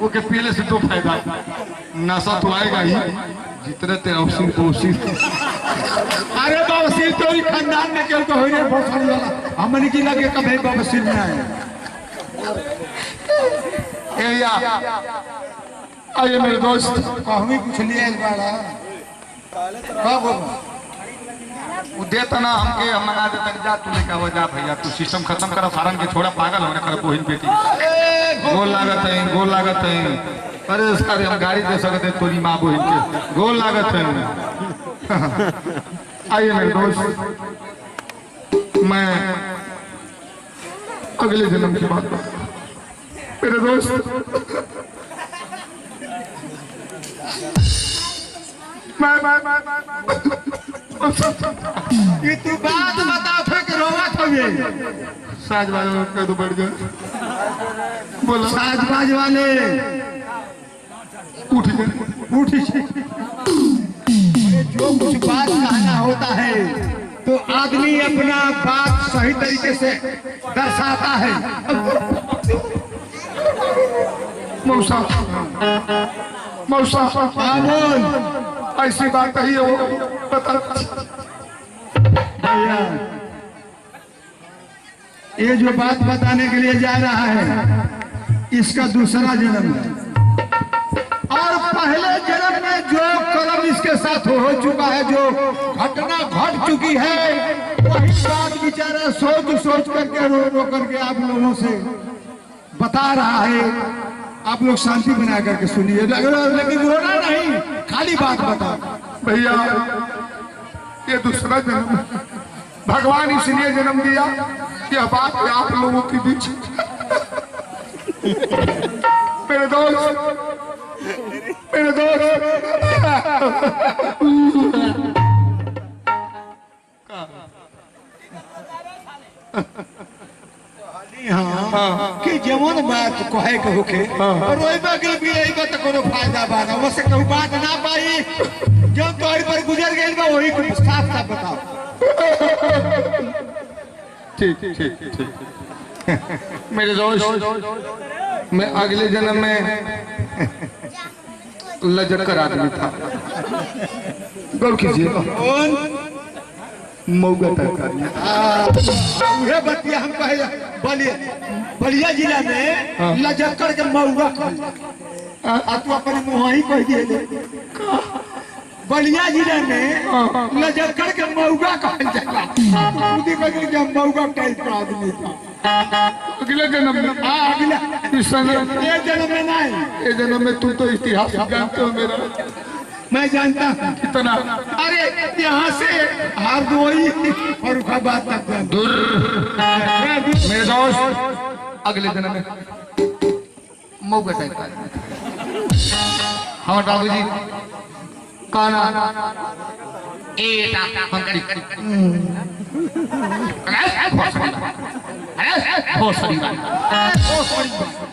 वो के पीले से तो फायदा नशा तो आएगा ही जितने तेरा उसी तो उसी। अरे बाबा तो खानदान में क्यों तो हो रहे बहुत सारी वाला हमने की लगे कभी बाबा सिर में आए आइए मेरे दोस्त कहूँ कुछ लिए इस बार वो देता ना हमके हम मंगा देते जा तू लेके आवा जा भैया तू सिस्टम खत्म करा सारन के छोड़ा पागल होने कर बहन बेटी गोल लागत है अरे इसका हम गाड़ी दे सकते तोरी माँ बहन के गोल लागत है। आइए मेरे दोस्त मैं अगले जन्म की बात मेरे दोस्त ये तू बात बता फिर रोवत होगे साज वाले का तो बढ़ गए बोला साजबाज वाले उठ गए जो कुछ बात कहना होता है तो आदमी अपना बात सही तरीके से दर्शाता है। मौसा मौसा ऐसी बात कही हो बता भैया ये जो बात बताने के लिए जा रहा है इसका दूसरा जन्म है और पहले जन्म में जो कर्म इसके साथ हो चुका है जो घटना घट चुकी है वही बात बेचारा सोच करके रो करके आप लोगों से बता रहा है। आप लोग शांति बना करके सुनिए लेकिन रोना नहीं खाली बात बता। भैया ये दूसरा जन्म भगवान इसलिए जन्म दिया यह बात आप लोगों के बीच मेरे दोस्त हाँ कि जवन बात कहे के होके और रोइबा के भी यही बात कोनो फायदा बाना वैसे कहू बात ना पाई जब तोहर पर गुजर गई बा वही कुछ साफ बताओ। ठीक मेरे दोस्त मैं अगले जन्म में लजकर आदमी था गौर कीजिए मऊगा तरकारी बतिया हम कहे बलिया जिला में लजक्कर के मऊगा तू अपने मुँह ही कह दिए बलिया जिला में लजक्कर के मऊगा कहल जाला मऊगा टाइप का आदमी था अगले जन्म में ये जन्म में नहीं ये जन्म में तू तो इतिहास जानते हो मेरा मैं जानता हूँ कितना अरे यहाँ से हरदोई फर्रुखाबाद तक दूर मेरे दोस्त अगले जन्म में मऊगा टाइप का हमारे बाबूजी काना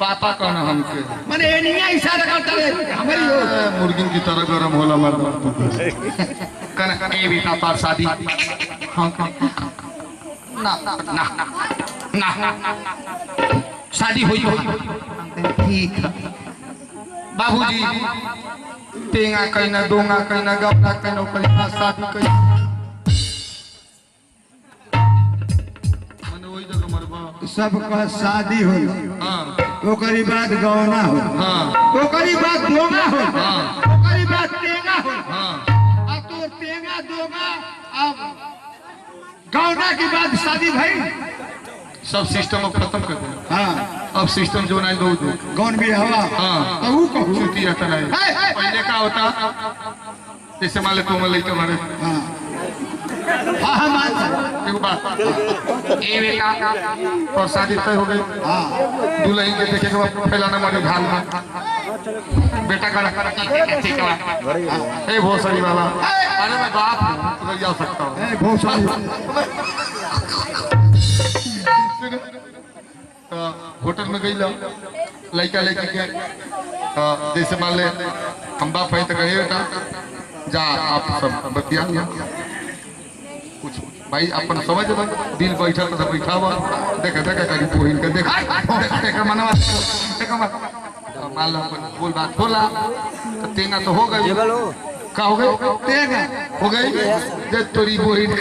पापा कहना हमके मैंने इशारा करता है हमारी मुर्गी की तरह गरम होला कहना ए बेटा तार शादी हाँ ना ना ना शादी हुई ठीक है बाबूजी तेंगा कहना दोंगा कहना गपना कहना कहना शादी कहना सबका शादी हो ओकरी बात गौना हो ओकरी बात दोगा हो ओकरी बात तेंगा हो अब तो तेंगा दोगा अब गौना की बात शादी भाई सब सिस्टम अब खत्म कर दो। हाँ अब सिस्टम जो नहीं दो गौन भी हवा हाँ कहू कहू छुट्टी रहता नहीं पहले क्या होता जैसे मान ले तुम लेके हमारे हाँ मान एक बात ए बेटा और शादी तय हो गई दुल्हन के देखे के बाद फैलाना मारे ढाल बेटा का ठीक है ए भोसड़ी वाला अरे मैं बाप तो जा सकता हूँ भोसड़ी होटल में गई लड़का लेके के जैसे मान ले हम बाप है तो कहे बेटा जा आप सब बतिया कुछ भाई अपन समझ दिल बैठा तो बैठा हुआ देखा करी पोहिन के देखा मनवा कमा मान लो बोल बात होला तो तेना तो हो गई का हो गई तेना हो गई जे तोरी बोहिन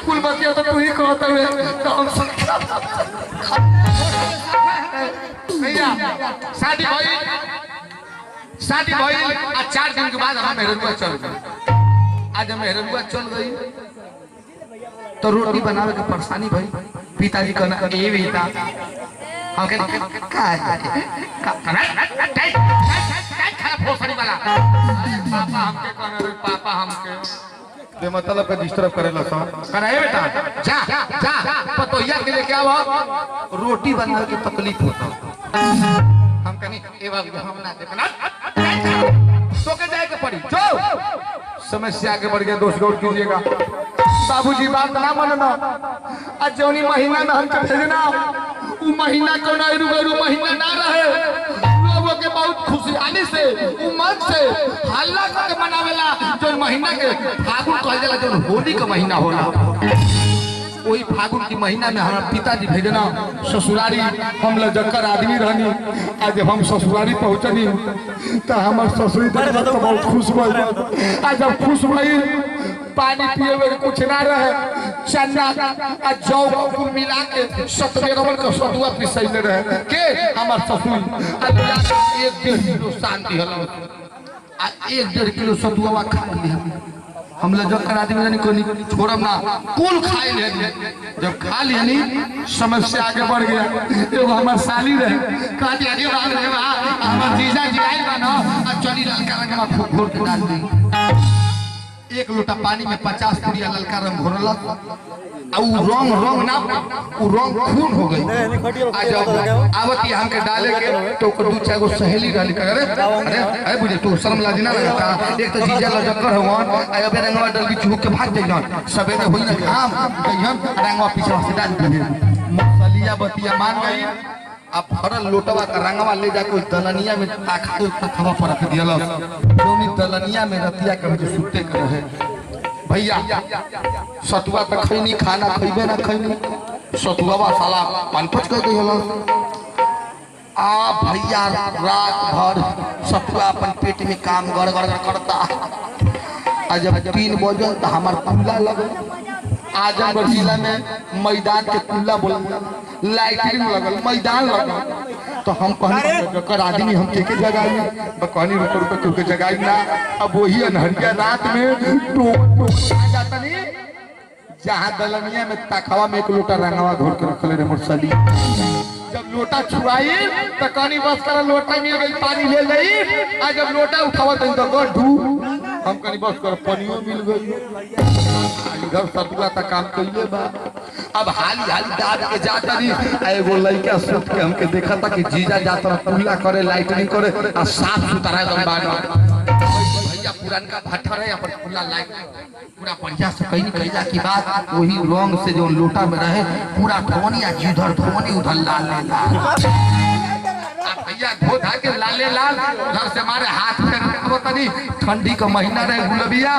कुल बतिया तो तू ही कहता है काम भैया शादी भाई आज 4 दिन के बाद हम मेहरुआ चल गए। आज मेहरुआ चल गई तो रोटी बनावे के परेशानी भाई पिताजी कहना ये बेटा हम के का पापा हमके कहना रे पापा हमके बे मतलब का डिस्टर्ब करेला सा कहना ए बेटा जा जा पतोहिया के लेके आवा रोटी बनावे के तकलीफ होता हम कहनी ए बाबू हम ना देखना तो के जाए के पड़ी जो समस्या आगे बढ़ गया दोस्त गौर कीजिएगा बाबूजी बात ना मानना आज जौनी महीना में हमके भेजना वो महीना कोना रुगरू महीना ना रहे लोगों के बहुत खुशहाली से उमंग से हल्ला करके मनावेला जो महीना के फागुन कहल जाला जो होली का महीना होला वही फागुन की महीना में हमारा पिताजी भेजना ससुरारी हम लजक्कर आदमी रहनी आज जब हम ससुरारी पहुंचनी तो हमार ससुरी तो बहुत खुश भइल आज जब खुश भइल पानी पिए में कुछ ना रहे चन्ना आ जौ को मिला के सतवेरवन का सतुआ पिसैले रहे के हमार ससुर आज 1.5 किलो शांति हल आ 1.5 किलो सतुआ खा लिया हम लोग जब करा आदमी कोनी छोड़म ना कुल खाई ले जब खा लियनी समस्या आगे बढ़ गया एगो हमार साली रहे कहती आगे भाग रे बा हमार जीजा जी आइल बा ना आ चली ललका रंग में खूब घोर के डाल दी 1 लोटा पानी में 50 पुड़िया ललका रंग घोरलक आ उ रंग ना उ रंग खून हो गई आज आवत हम के डाले के तो को 2-4 गो सहेली रहली अरे अरे बुझे तू शर्म लाज ना लगता एक तो जीजा लजकर हवन आ अब रंगवा डलबी चूक के भाग जाइलन सबेरे होई ना काम कहियन रंगवा पीछे से डाल दे मसलिया बतिया मान गई अब फरल लोटवा का रंगवा ले जाके उस दलनिया में ताखा तखवा पर रख दियल जोनी दलनिया में रतिया के जो सुते के रहे भैया सतुआ तक खैनी खाना खइबे ना खैनी सतुआ साला पानपच कर दियल आ भैया रात भर सतुआ अपन पेट में काम गड़गड़ करता आ जब 3 बजल तो हमार कुल्ला लगल आजमगढ़ जिला में मैदान के कुल्ला बोलल लाइटिंग लगल मैदान लगल तो हम कहनी जकर आदमी हम के जगाई कहनी रुक के जगाई ना अब वही अनहरिया रात में टोक जाता नहीं जहाँ दलनिया में तखवा में 1 लोटा रंगवा घोर के रखले रे मुर्सली जब लोटा छुआई तो कहनी बस कर लोटा मिल गई पानी ले लई आ जब लोटा उठावा तो गड्ढू हम कहनी बस कर पानियो मिल गई इधर सतुआ तक काम कइले बा अब हाली दाद के जाता नहीं एगो लइका सोच के हमके देखा था कि जीजा जाता कुल्ला करे लाइटिंग करे आ साफ सुथरा एकदम बाना भैया पुरानका भट्ठा रहे अपन कुल्ला लाइट पूरा बढ़िया से कहीं कइला की बात वही रंग से जो लोटा में रहे पूरा धोनी आ जिधर धोनी उधर लाल भैया धो धा के लाले लाल घर से हमारे हाथ पे तनी ठंडी का महीना रहे गुलबिया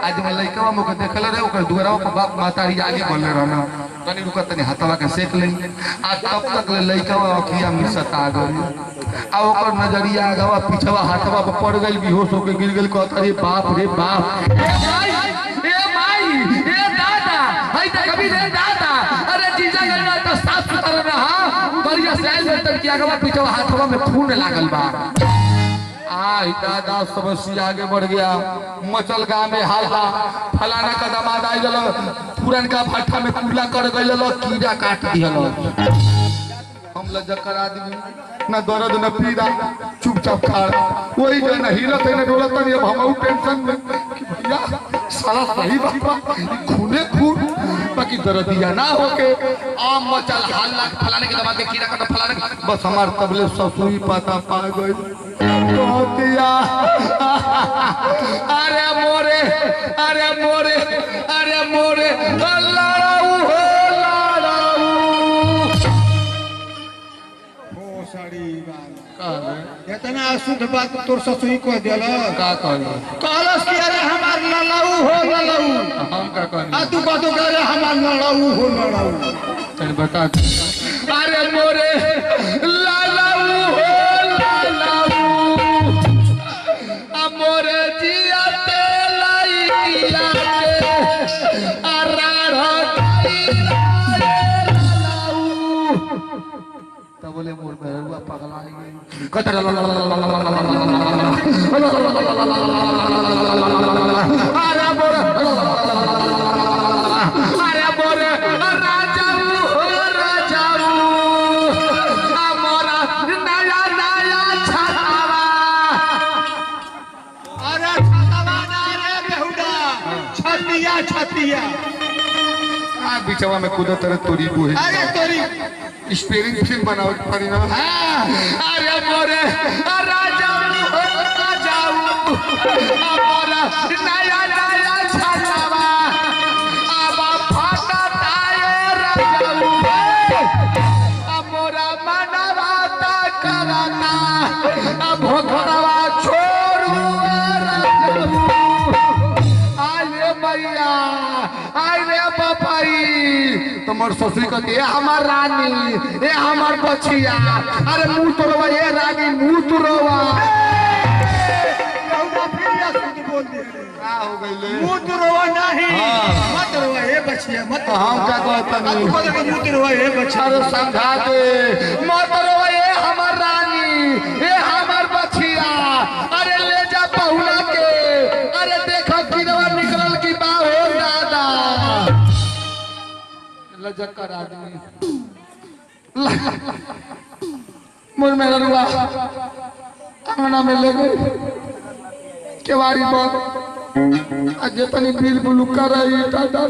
आज मैं लइकवा मुके देखल रहे ओकर दुगरावा पर बाप मातारी आगे बोलले रहना तनी रुक तनी हाथवा के सेक ले आज तब तक ले लइकवा अखिया में सता गई आ ओकर नजरिया आगवा पीछवा हाथवा पर पड़ गई बेहोश होके गिर गेल कहत अरे बाप रे बाप ए माई ए दादा हई त कभी रे दादा अरे जीजा गना त साफ सुथरा रहा बढ़िया सैल में तक किया गवा पीछवा हाथवा में खून लागल बा आई दादा समस्या आगे बढ़ गया मचल गांव में हालहा फलाना का दामाद आई गल पुरनका भट्ठा में कुल्ला कर गइल कीड़ा काट दियल हम लजकर आदमी ना दर्द न पीड़ा चुपचाप खड़ा वही जो न हिलत है न डोलत नहीं अब हम टेंशन में कि भैया साला सही बात खूने खून बाकी दर्दिया ना होके आम मचल हल्ला फलाने के दबा के कीड़ा काट फलाने बस हमार तबले ससुई पाता पा गई कहतिया अरे मोरे अरे मोरे अरे मोरे लड़ाऊ हो लड़ाऊ इतना अशुद्ध बात तोर ससुई को दियल का कहलो कहलस कि अरे हमार लड़ाऊ हो लड़ाऊ हम का कहनी आ तू कहतो करे हमार लड़ाऊ हो लड़ाऊ तने बता अरे मोरे लड़ाऊ लगले मोर में पगला छतिया बिचवा में कूदत रहे तोरी बुहे अरे तोरी स्पेलिंग फिल्म बनाओ पड़ी ना। अरे मोरे राजा जाऊ हमारा नया नया छातावा अब फाटा ताए राजाऊ हमारा मनवा ता करना अब भोगवा छोड़ू राजाऊ आले मैया आले बापाई तुम्हार ससुरी कहती है हमार रानी ये हमार बचिया अरे मुंह तोड़वा ये रानी मुंह तोड़वा हो गई मुंह तोड़वा नहीं मत रोवा ये बचिया मत हम क्या कहता नहीं मुंह तोड़वा ये बचिया अरे समझा दे मत रोवा ये हमार रानी ये हमार बचिया अरे ले जा पहुना के अरे देखो किनवा निकलल की बा हो दादा लजकर आदमी मोर मेरा रुआ अंगना में ले गई केवाड़ी पर आज तनी बिल बुलू कर रही टाटा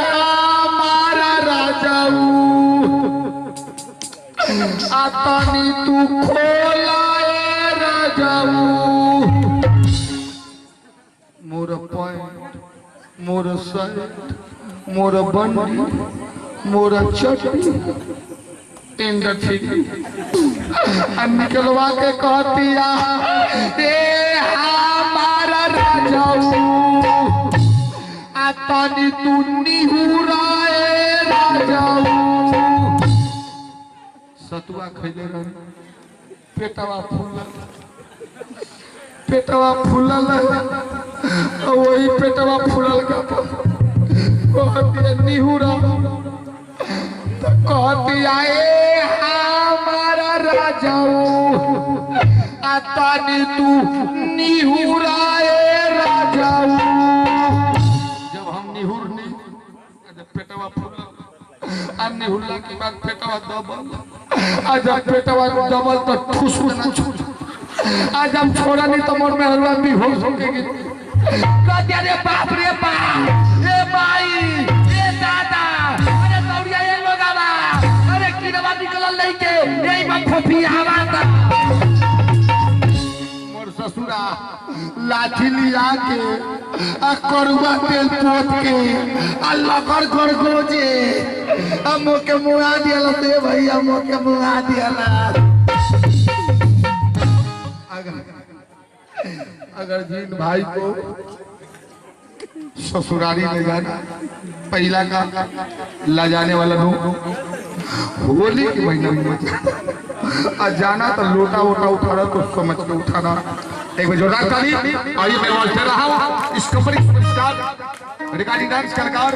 हमारा राजाऊ आतानी तू खोला राजाऊ मोर पॉइंट मोर साइड मोर बंडी मोर चटनी टेंडर फिरी निकलवा के कहतिया ए हमारा राजाऊ आतानी तू निहुराए राजाऊ सतुआ खैले रही पेटवा फूलल वही पेटवा फूलल का कहतिया निहुरा तो कहतिया ए हमारा राजाऊ आतानी तू निहुराए राजाऊ जब हम निहुर नहीं जब पेटवा फूलल आ निहुरला के बाद पेटवा दबल आज जब पेटवा दबल तो ठुस ठुस आज हम छोड़ा नहीं तो मोर में हलवा भी हो सकेगी कहतिया रे बाप ए भाई ए दादा अरे दौड़िया ये लोग आवा अरे किनवा निकलल नहीं के यही में फोफी आवा ता मोर ससुरा लाठी लिया के आ करुआ तेल पोत के आ लकर कर गोजे आ मोके मुआ दियाला दे भैया मोके मुआ दियाला। अगर जिन भाई को ससुराली ले जाना पहला का ला जाने वाला नो होली के महीने में आ जाना तो लोटा वोटा उठाना तो समझ के उठाना। एक बार जोरदार ताली। आइए मैं वास्ते रहा हूँ इस कंपनी रिकॉर्डिंग डांस कलाकार